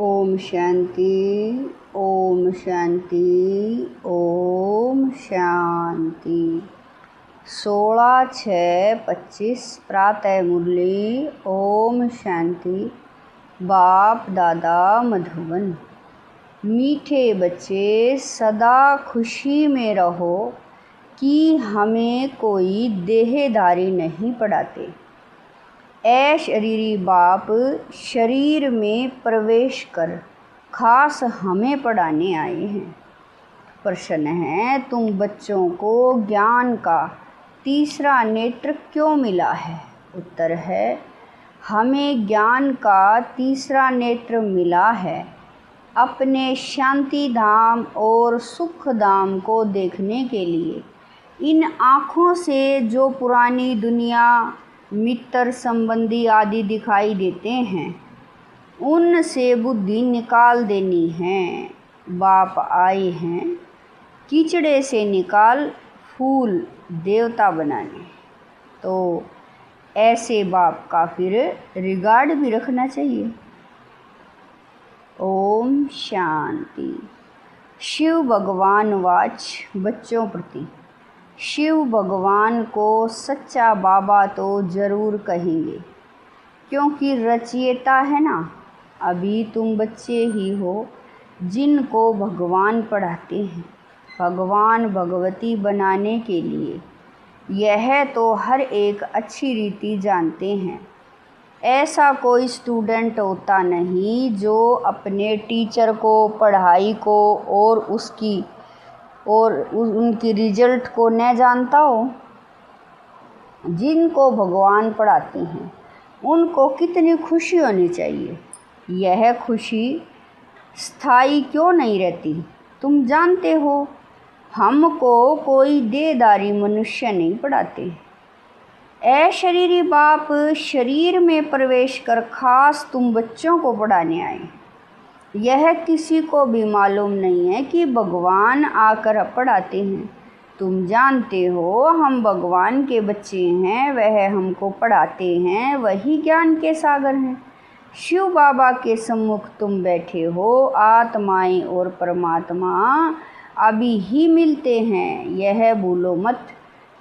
ओम शांति, ओम शांति, ओम शांति। 16/6/25 प्रातः मुरली। ओम शांति। बाप दादा मधुबन। मीठे बच्चे सदा खुशी में रहो कि हमें कोई देहधारी नहीं पढ़ाते। शरीरी बाप शरीर में प्रवेश कर खास हमें पढ़ाने आए हैं। प्रश्न है, तुम बच्चों को ज्ञान का तीसरा नेत्र क्यों मिला है? उत्तर है, हमें ज्ञान का तीसरा नेत्र मिला है अपने शांति धाम और सुख धाम को देखने के लिए। इन आँखों से जो पुरानी दुनिया, मित्र, संबंधी आदि दिखाई देते हैं, उनसे बुद्धि निकाल देनी है। बाप आए हैं कीचड़े से निकाल फूल देवता बनाने। तो ऐसे बाप का फिर रिगार्ड भी रखना चाहिए। ओम शांति। शिव भगवान वाच बच्चों प्रति। शिव भगवान को सच्चा बाबा तो ज़रूर कहेंगे, क्योंकि रचयिता है ना। अभी तुम बच्चे ही हो जिनको भगवान पढ़ाते हैं, भगवान भगवती बनाने के लिए। यह तो हर एक अच्छी रीति जानते हैं। ऐसा कोई स्टूडेंट होता नहीं जो अपने टीचर को, पढ़ाई को और उनकी रिजल्ट को न जानता हो। जिनको भगवान पढ़ाते हैं उनको कितनी खुशी होनी चाहिए। यह खुशी स्थायी क्यों नहीं रहती? तुम जानते हो, हमको कोई देहधारी मनुष्य नहीं पढ़ाते। शरीरी बाप शरीर में प्रवेश कर खास तुम बच्चों को पढ़ाने आए। यह किसी को भी मालूम नहीं है कि भगवान आकर पढ़ाते हैं। तुम जानते हो, हम भगवान के बच्चे हैं, वह हमको पढ़ाते हैं, वही ज्ञान के सागर हैं। शिव बाबा के सम्मुख तुम बैठे हो। आत्माएं और परमात्मा अभी ही मिलते हैं, यह भूलो मत।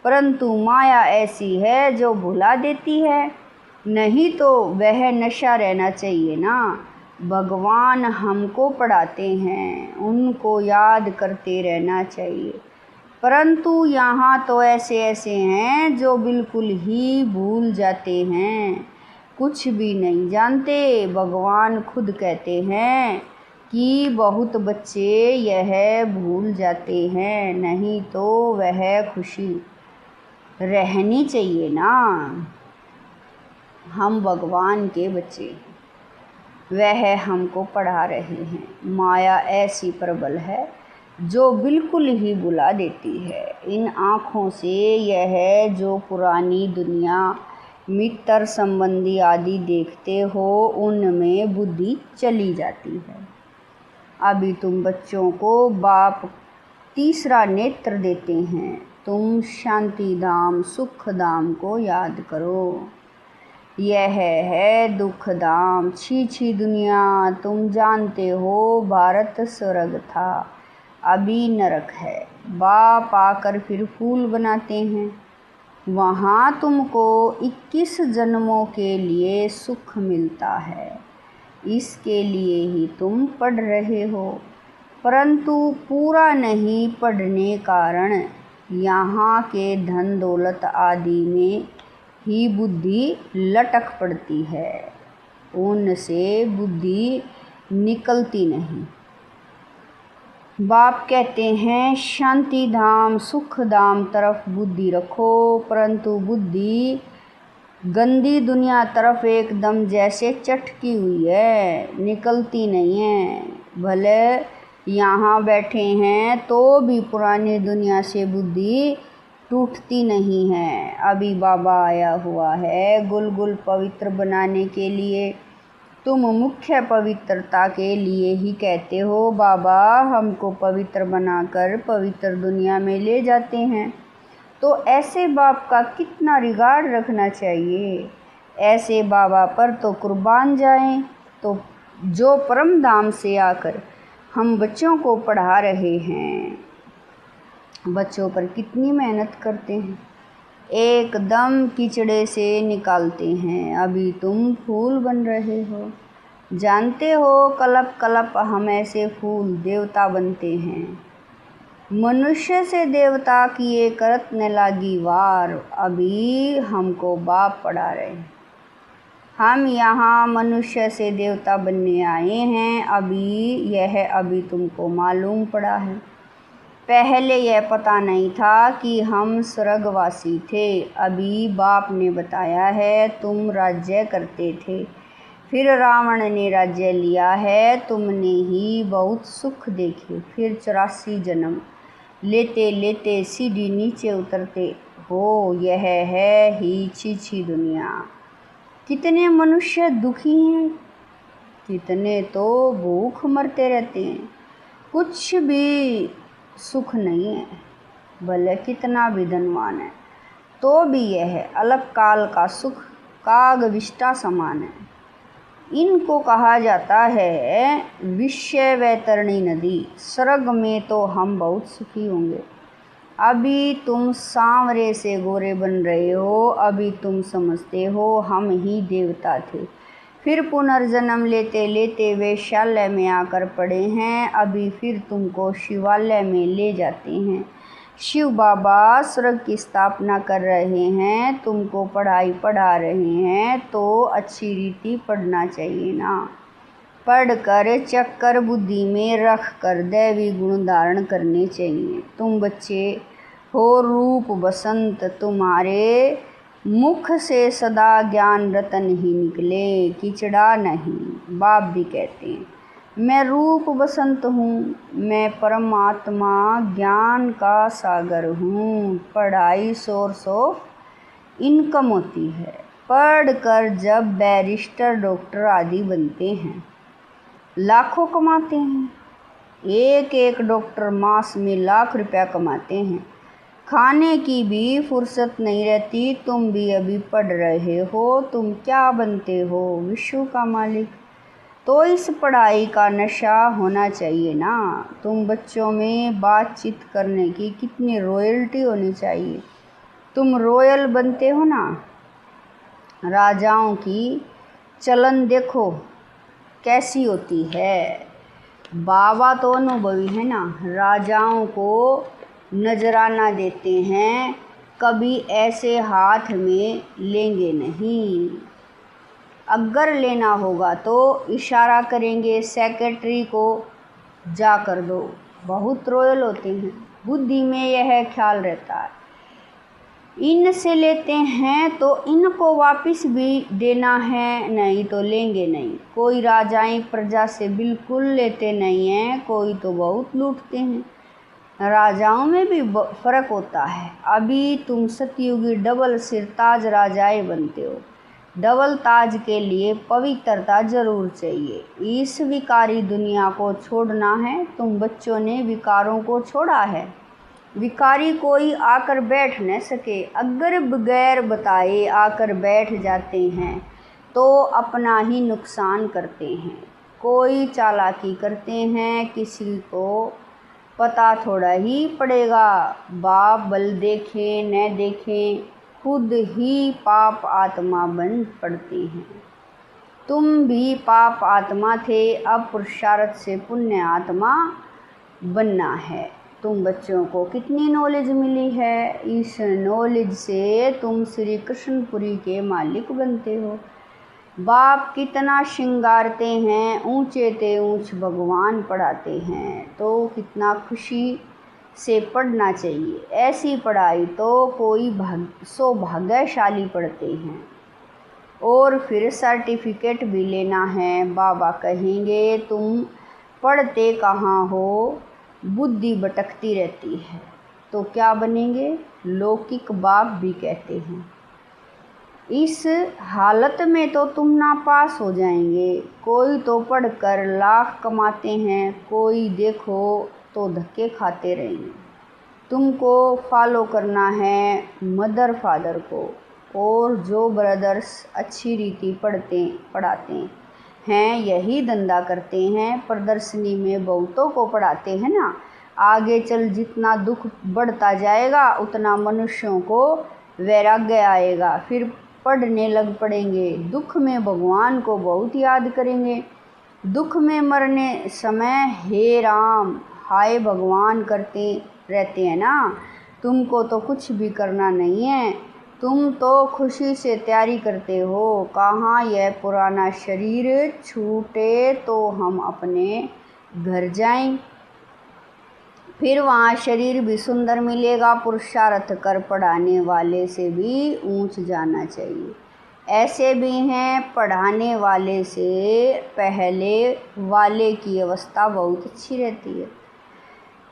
परंतु माया ऐसी है जो भुला देती है। नहीं तो वह नशा रहना चाहिए ना। भगवान हमको पढ़ाते हैं, उनको याद करते रहना चाहिए। परंतु यहाँ तो ऐसे हैं जो बिल्कुल ही भूल जाते हैं, कुछ भी नहीं जानते। भगवान खुद कहते हैं कि बहुत बच्चे यह भूल जाते हैं। नहीं तो वह खुशी रहनी चाहिए ना। हम भगवान के बच्चे, वह हमको पढ़ा रहे हैं। माया ऐसी प्रबल है जो बिल्कुल ही बुला देती है। इन आँखों से यह जो पुरानी दुनिया, मित्र, संबंधी आदि देखते हो, उनमें बुद्धि चली जाती है। अभी तुम बच्चों को बाप तीसरा नेत्र देते हैं। तुम शांति धाम, सुख धाम को याद करो। यह है दुख धाम। छी दुनिया, तुम जानते हो भारत स्वर्ग था, अभी नरक है। बाप आकर फिर फूल बनाते हैं। वहाँ तुमको 21 जन्मों के लिए सुख मिलता है। इसके लिए ही तुम पढ़ रहे हो, परंतु पूरा नहीं पढ़ने कारण यहाँ के धन दौलत आदि में ही बुद्धि लटक पड़ती है, उनसे बुद्धि निकलती नहीं। बाप कहते हैं शांति धाम, सुख धाम तरफ बुद्धि रखो, परंतु बुद्धि गंदी दुनिया तरफ एकदम जैसे चटकी हुई है, निकलती नहीं है। भले यहाँ बैठे हैं तो भी पुरानी दुनिया से बुद्धि टूटती नहीं है। अभी बाबा आया हुआ है गुल पवित्र बनाने के लिए। तुम मुख्य पवित्रता के लिए ही कहते हो, बाबा हमको पवित्र बनाकर पवित्र दुनिया में ले जाते हैं। तो ऐसे बाप का कितना रिगार्ड रखना चाहिए। ऐसे बाबा पर तो कुर्बान जाएं, तो जो परम धाम से आकर हम बच्चों को पढ़ा रहे हैं। बच्चों पर कितनी मेहनत करते हैं, एकदम कीचड़े से निकालते हैं। अभी तुम फूल बन रहे हो, जानते हो कलप कलप हम ऐसे फूल देवता बनते हैं। मनुष्य से देवता किए करत न लागी वार, अभी हमको बाप पढ़ा रहे हैं। हम यहाँ मनुष्य से देवता बनने आए हैं, अभी तुमको मालूम पड़ा है। पहले यह पता नहीं था कि हम स्वर्गवासी थे। अभी बाप ने बताया है तुम राज्य करते थे, फिर रावण ने राज्य लिया है, तुमने ही बहुत सुख देखे, फिर 84 जन्म लेते लेते सीढ़ी नीचे उतरते हो। यह है ही छी दुनिया। कितने मनुष्य दुखी हैं, कितने तो भूख मरते रहते हैं, कुछ भी सुख नहीं है। भले कितना भी धनवान है तो भी यह अल्पकाल का सुख काग विष्टा समान है। इनको कहा जाता है विषय वैतरणी नदी। स्वर्ग में तो हम बहुत सुखी होंगे। अभी तुम सांवरे से गोरे बन रहे हो, अभी तुम समझते हो हम ही देवता थे, फिर पुनर्जन्म लेते लेते वैश्यालय में आकर पड़े हैं, अभी फिर तुमको शिवालय में ले जाते हैं। शिव बाबा स्वर्ग की स्थापना कर रहे हैं, तुमको पढ़ाई पढ़ा रहे हैं, तो अच्छी रीति पढ़ना चाहिए ना। पढ़कर चक्कर बुद्धि में रख कर दैवी गुण धारण करने चाहिए। तुम बच्चे हो रूप बसंत, तुम्हारे मुख से सदा ज्ञान रतन ही निकले, किचड़ा नहीं। बाप भी कहते हैं मैं रूप बसंत हूँ, मैं परमात्मा ज्ञान का सागर हूँ। पढ़ाई सोर्स ऑफ इनकम होती है। पढ़कर जब बैरिस्टर डॉक्टर आदि बनते हैं, लाखों कमाते हैं। एक एक डॉक्टर मास में लाख रुपया कमाते हैं, खाने की भी फुर्सत नहीं रहती। तुम भी अभी पढ़ रहे हो, तुम क्या बनते हो, विश्व का मालिक। तो इस पढ़ाई का नशा होना चाहिए ना। तुम बच्चों में बातचीत करने की कितनी रॉयल्टी होनी चाहिए। तुम रॉयल बनते हो ना। राजाओं की चलन देखो कैसी होती है। बाबा तो अनुभवी है ना। राजाओं को नजराना देते हैं, कभी ऐसे हाथ में लेंगे नहीं। अगर लेना होगा तो इशारा करेंगे सेक्रेटरी को, जा कर दो। बहुत रॉयल होते हैं, बुद्धि में यह ख्याल रहता है इनसे लेते हैं तो इनको वापस भी देना है, नहीं तो लेंगे नहीं। कोई राजाएं प्रजा से बिल्कुल लेते नहीं हैं, कोई तो बहुत लूटते हैं। राजाओं में भी फर्क होता है। अभी तुम सतयुगी डबल सिर ताज राजाएं बनते हो। डबल ताज के लिए पवित्रता जरूर चाहिए। इस विकारी दुनिया को छोड़ना है। तुम बच्चों ने विकारों को छोड़ा है। विकारी कोई आकर बैठ न सके। अगर बगैर बताए आकर बैठ जाते हैं तो अपना ही नुकसान करते हैं। कोई चालाकी करते हैं, किसी को पता थोड़ा ही पड़ेगा। बाप बल देखें न देखें, खुद ही पाप आत्मा बन पड़ते हैं। तुम भी पाप आत्मा थे, अब पुरुषार्थ से पुण्य आत्मा बनना है। तुम बच्चों को कितनी नॉलेज मिली है। इस नॉलेज से तुम श्री कृष्णपुरी के मालिक बनते हो। बाप कितना श्रृंगारते हैं, ऊंचे ते ऊंच भगवान पढ़ाते हैं, तो कितना खुशी से पढ़ना चाहिए। ऐसी पढ़ाई तो कोई सौभाग्यशाली पढ़ते हैं। और फिर सर्टिफिकेट भी लेना है। बाबा कहेंगे तुम पढ़ते कहाँ हो, बुद्धि भटकती रहती है, तो क्या बनेंगे। लौकिक बाप भी कहते हैं इस हालत में तो तुम नापास हो जाएंगे। कोई तो पढ़कर लाख कमाते हैं, कोई देखो तो धक्के खाते रहेंगे। तुमको फॉलो करना है मदर फादर को, और जो ब्रदर्स अच्छी रीति पढ़ाते हैं हैं यही धंधा करते हैं, प्रदर्शनी में बहुतों को पढ़ाते हैं ना। आगे चल जितना दुख बढ़ता जाएगा उतना मनुष्यों को वैराग्य आएगा, फिर पढ़ने लग पड़ेंगे। दुख में भगवान को बहुत याद करेंगे। दुख में मरने समय हे राम हाय भगवान करते रहते हैं ना। तुमको तो कुछ भी करना नहीं है, तुम तो खुशी से तैयारी करते हो। कहाँ यह पुराना शरीर छूटे तो हम अपने घर जाएं, फिर वहाँ शरीर भी सुंदर मिलेगा। पुरुषार्थ कर पढ़ाने वाले से भी ऊंच जाना चाहिए। ऐसे भी हैं पढ़ाने वाले से पहले वाले की अवस्था बहुत अच्छी रहती है।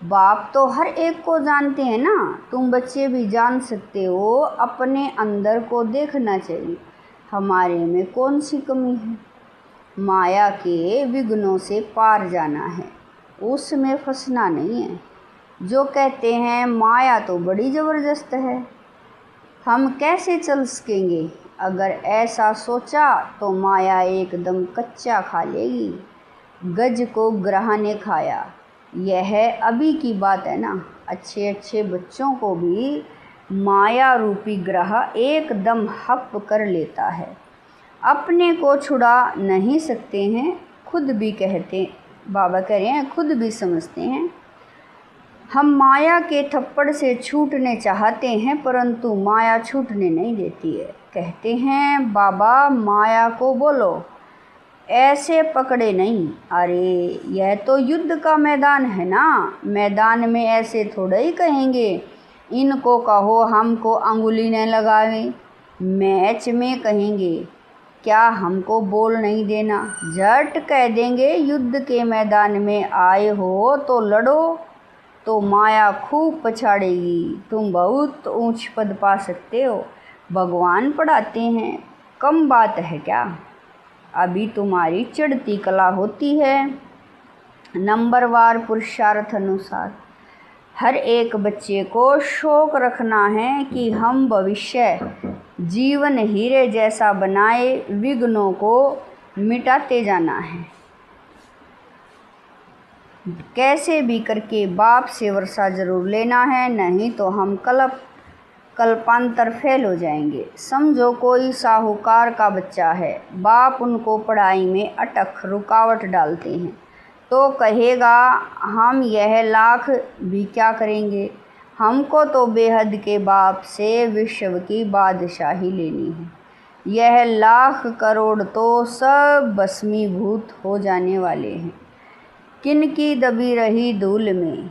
बाप तो हर एक को जानते हैं ना, तुम बच्चे भी जान सकते हो। अपने अंदर को देखना चाहिए, हमारे में कौन सी कमी है। माया के विघ्नों से पार जाना है, उसमें फंसना नहीं है। जो कहते हैं माया तो बड़ी ज़बरदस्त है, हम कैसे चल सकेंगे। अगर ऐसा सोचा तो माया एकदम कच्चा खा लेगी। गज को ग्रह ने खाया, यह अभी की बात है ना। अच्छे अच्छे बच्चों को भी माया रूपी ग्रह एकदम हप कर लेता है। अपने को छुड़ा नहीं सकते हैं, खुद भी कहते, बाबा कह रहे हैं खुद भी समझते हैं। हम माया के थप्पड़ से छूटने चाहते हैं परंतु माया छूटने नहीं देती है। कहते हैं बाबा माया को बोलो ऐसे पकड़े नहीं। अरे यह तो युद्ध का मैदान है ना, मैदान में ऐसे थोड़े ही कहेंगे इनको कहो हमको अंगुली न लगावे। मैच में कहेंगे क्या हमको बोल नहीं देना, झट कह देंगे युद्ध के मैदान में आए हो तो लड़ो, तो माया खूब पछाड़ेगी। तुम बहुत ऊंच पद पा सकते हो, भगवान पढ़ाते हैं, कम बात है क्या। अभी तुम्हारी चढ़ती कला होती है। नंबरवार पुरुषार्थ अनुसार हर एक बच्चे को शौक रखना है कि हम भविष्य जीवन हीरे जैसा बनाए, विघ्नों को मिटाते जाना है। कैसे भी करके बाप से वर्षा जरूर लेना है, नहीं तो हम कल्पांतर फेल हो जाएंगे। समझो कोई साहूकार का बच्चा है, बाप उनको पढ़ाई में अटक रुकावट डालते हैं तो कहेगा हम यह लाख भी क्या करेंगे, हमको तो बेहद के बाप से विश्व की बादशाही लेनी है। यह लाख करोड़ तो सब भस्मीभूत हो जाने वाले हैं। किनकी दबी रही धूल में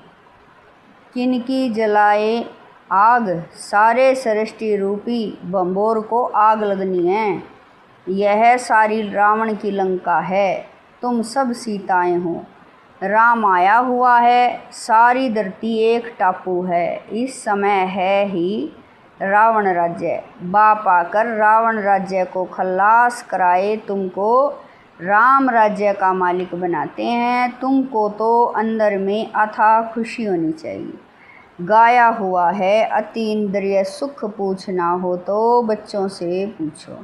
किनकी जलाए आग, सारे सृष्टि रूपी बंबोर को आग लगनी है। यह सारी रावण की लंका है, तुम सब सीताएं हो। राम आया हुआ है, सारी धरती एक टापू है। इस समय है ही रावण राज्य, बाप आकर रावण राज्य को खल्लास कराए तुमको राम राज्य का मालिक बनाते हैं। तुमको तो अंदर में अथाह खुशी होनी चाहिए। गाया हुआ है अतीन्द्रिय सुख पूछना हो तो बच्चों से पूछो।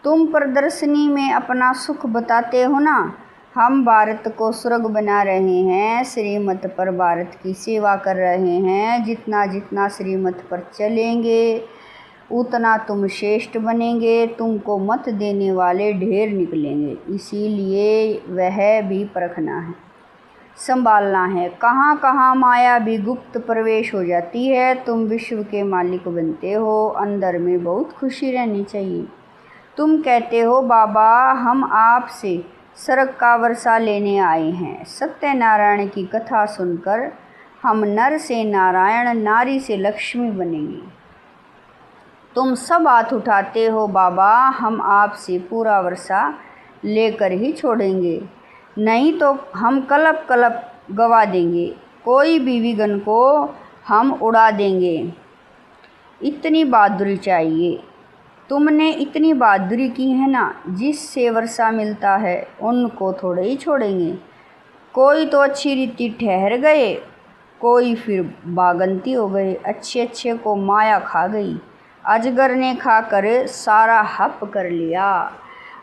तुम प्रदर्शनी में अपना सुख बताते हो ना, हम भारत को स्वर्ग बना रहे हैं, श्रीमत पर भारत की सेवा कर रहे हैं। जितना जितना श्रीमत पर चलेंगे उतना तुम श्रेष्ठ बनेंगे, तुमको मत देने वाले ढेर निकलेंगे। इसीलिए वह भी परखना है, संभालना है। कहाँ कहाँ माया भी गुप्त प्रवेश हो जाती है। तुम विश्व के मालिक बनते हो, अंदर में बहुत खुशी रहनी चाहिए। तुम कहते हो बाबा हम आपसे स्वर्ग का वर्षा लेने आए हैं। सत्यनारायण की कथा सुनकर हम नर से नारायण, नारी से लक्ष्मी बनेंगे। तुम सब हाथ उठाते हो बाबा हम आपसे पूरा वर्षा लेकर ही छोड़ेंगे, नहीं तो हम कलप कलप गवा देंगे, कोई भी विघ्न को हम उड़ा देंगे। इतनी बहादुरी चाहिए। तुमने इतनी बहादुरी की है ना, जिससे वर्षा मिलता है उनको थोड़े ही छोड़ेंगे। कोई तो अच्छी रीति ठहर गए, कोई फिर बागंती हो गए। अच्छे अच्छे को माया खा गई, अजगर ने खाकर सारा हप कर लिया।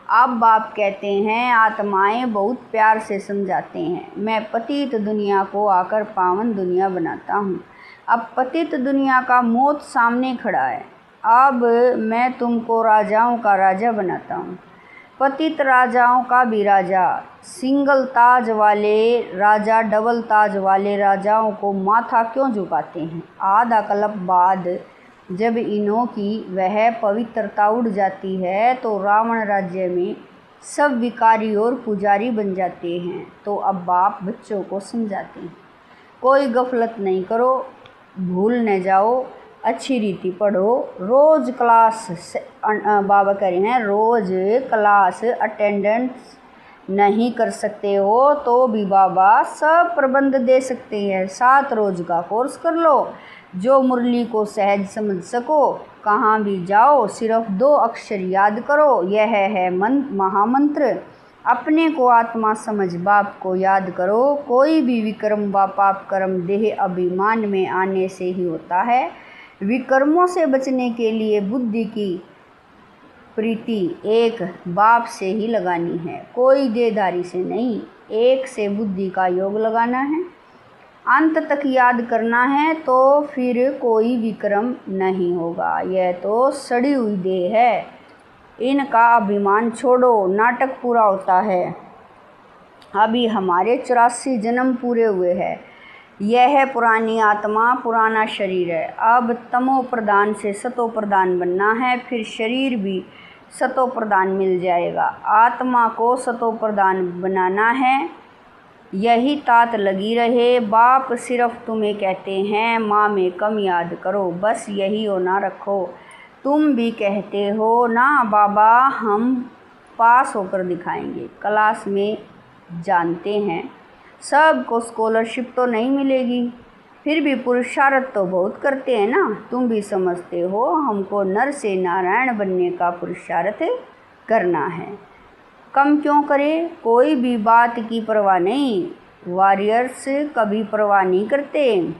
अब बाप कहते हैं, आत्माएं बहुत प्यार से समझाते हैं, मैं पतित दुनिया को आकर पावन दुनिया बनाता हूँ। अब पतित दुनिया का मौत सामने खड़ा है, अब मैं तुमको राजाओं का राजा बनाता हूँ। पतित राजाओं का भी राजा, सिंगल ताज वाले राजा डबल ताज वाले राजाओं को माथा क्यों झुकाते हैं? आधा कल्प बाद जब इन्हों की वह पवित्रता उड़ जाती है तो रावण राज्य में सब विकारी और पुजारी बन जाते हैं। तो अब बाप बच्चों को समझाते हैं, कोई गफलत नहीं करो, भूल न जाओ, अच्छी रीति पढ़ो, रोज़ क्लास बाबा कह रहे हैं, रोज़ क्लास अटेंडेंस नहीं कर सकते हो तो भी बाबा सब प्रबंध दे सकते हैं। 7 रोज़ का कोर्स कर लो, जो मुरली को सहज समझ सको। कहाँ भी जाओ सिर्फ 2 अक्षर याद करो, यह है महामंत्र। अपने को आत्मा समझ बाप को याद करो। कोई भी विक्रम व पाप कर्म देह अभिमान में आने से ही होता है। विकर्मों से बचने के लिए बुद्धि की प्रीति एक बाप से ही लगानी है, कोई देहधारी से नहीं। एक से बुद्धि का योग लगाना है, अंत तक याद करना है, तो फिर कोई विक्रम नहीं होगा। यह तो सड़ी हुई देह है, इनका अभिमान छोड़ो, नाटक पूरा होता है। अभी हमारे 84 जन्म पूरे हुए हैं। यह पुरानी आत्मा पुराना शरीर है। अब तमो प्रधान से सतो प्रधान बनना है, फिर शरीर भी सतो प्रधान मिल जाएगा। आत्मा को सतो प्रधान बनाना है, यही तात लगी रहे। बाप सिर्फ तुम्हें कहते हैं माँ में कम याद करो, बस यही होना रखो। तुम भी कहते हो ना बाबा हम पास होकर दिखाएंगे। क्लास में जानते हैं सबको स्कॉलरशिप तो नहीं मिलेगी, फिर भी पुरुषार्थ तो बहुत करते हैं ना। तुम भी समझते हो हमको नर से नारायण बनने का पुरुषार्थ करना है। कम क्यों करे, कोई भी बात की परवाह नहीं। वॉरियर्स कभी परवाह नहीं करते।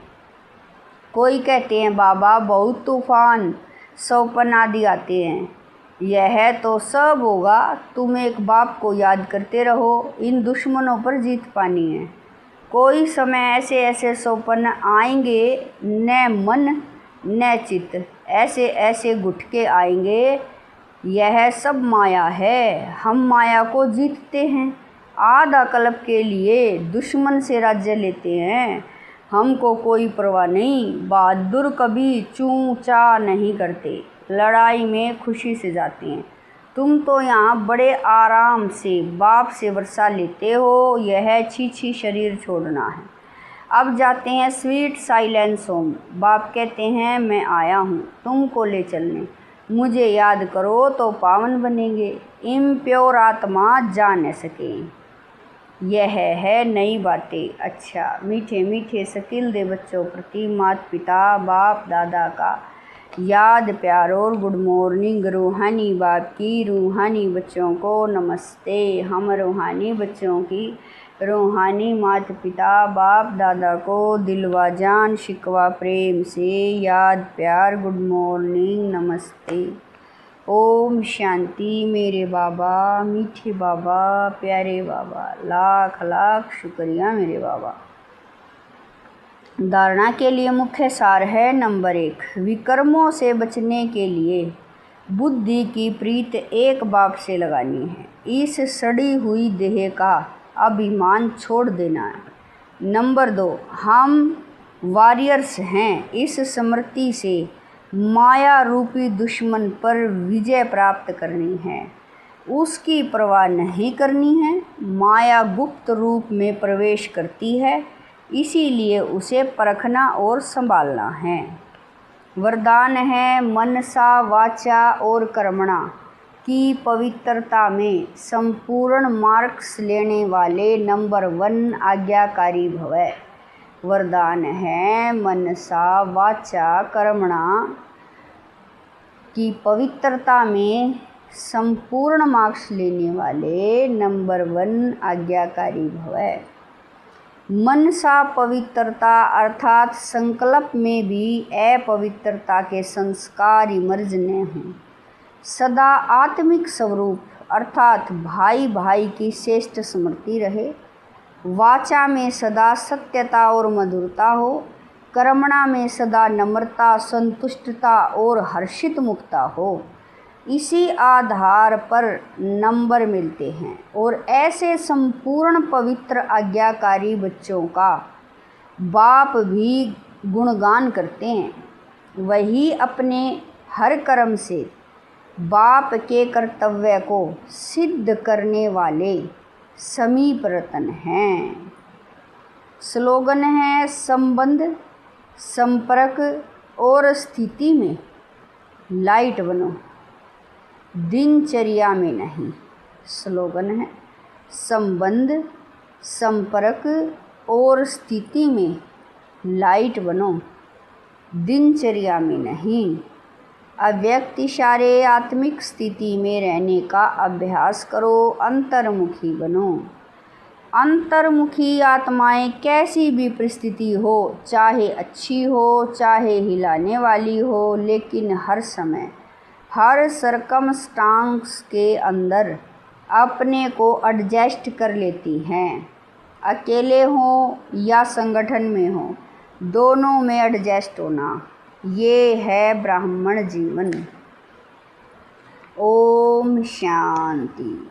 कोई कहते हैं बाबा बहुत तूफान सौपन आदि आते हैं, यह तो सब होगा। तुम एक बाप को याद करते रहो, इन दुश्मनों पर जीत पानी है। कोई समय ऐसे ऐसे सौपन आएंगे, न मन न चित्त, ऐसे ऐसे गुटके आएंगे। यह सब माया है, हम माया को जीतते हैं। आधा कल्प के लिए दुश्मन से राज्य लेते हैं, हमको कोई परवाह नहीं। बहादुर कभी चूं चा नहीं करते, लड़ाई में खुशी से जाते हैं। तुम तो यहाँ बड़े आराम से बाप से वर्षा लेते हो, यह छी शरीर छोड़ना है। अब जाते हैं स्वीट साइलेंस होम। बाप कहते हैं मैं आया हूँ तुमको ले चलने, मुझे याद करो तो पावन बनेंगे। इम्प्योर आत्मा जा न सके, यह है नई बातें। अच्छा मीठे मीठे शकील दे बच्चों प्रति माता पिता बाप दादा का याद प्यार और गुड मॉर्निंग। रूहानी बाप की रूहानी बच्चों को नमस्ते। हम रूहानी बच्चों की रूहानी माता पिता बाप दादा को दिलवा जान शिकवा प्रेम से याद प्यार गुड मॉर्निंग नमस्ते। ओम शांति। मेरे बाबा मीठे बाबा प्यारे बाबा, लाख लाख शुक्रिया मेरे बाबा। धारणा के लिए मुख्य सार है नंबर 1, विकर्मों से बचने के लिए बुद्धि की प्रीत एक बाप से लगानी है। इस सड़ी हुई देह का अभिमान छोड़ देना है। नंबर 2, हम वॉरियर्स हैं, इस स्मृति से माया रूपी दुश्मन पर विजय प्राप्त करनी है, उसकी परवाह नहीं करनी है। माया गुप्त रूप में प्रवेश करती है, इसीलिए उसे परखना और संभालना है। वरदान है मनसा वाचा और कर्मणा की पवित्रता में संपूर्ण मार्क्स लेने वाले नंबर 1 आज्ञाकारी भवै। वरदान है मनसा वाचा कर्मणा की पवित्रता में संपूर्ण मार्क्स लेने वाले नंबर 1 आज्ञाकारी भवै। मनसा पवित्रता अर्थात संकल्प में भी अपवित्रता के संस्कार इमर्ज न हों। सदा आत्मिक स्वरूप अर्थात भाई भाई की श्रेष्ठ स्मृति रहे, वाचा में सदा सत्यता और मधुरता हो, कर्मणा में सदा नम्रता, संतुष्टता और हर्षित मुक्ता हो। इसी आधार पर नंबर मिलते हैं और ऐसे संपूर्ण पवित्र आज्ञाकारी बच्चों का बाप भी गुणगान करते हैं। वही अपने हर कर्म से बाप के कर्तव्य को सिद्ध करने वाले समीप रतन हैं। स्लोगन है, संबंध, संपर्क और स्थिति में लाइट बनो, दिनचर्या में नहीं। स्लोगन है, संबंध, संपर्क और स्थिति में लाइट बनो, दिनचर्या में नहीं। अव्यक्त इशारे आत्मिक स्थिति में रहने का अभ्यास करो, अंतर्मुखी बनो। अंतर्मुखी आत्माएं कैसी भी परिस्थिति हो, चाहे अच्छी हो चाहे हिलाने वाली हो, लेकिन हर समय हर सरकमस्टांस के अंदर अपने को एडजस्ट कर लेती हैं। अकेले हों या संगठन में हों, दोनों में एडजस्ट होना, ये है ब्राह्मण जीवन। ओम शांति।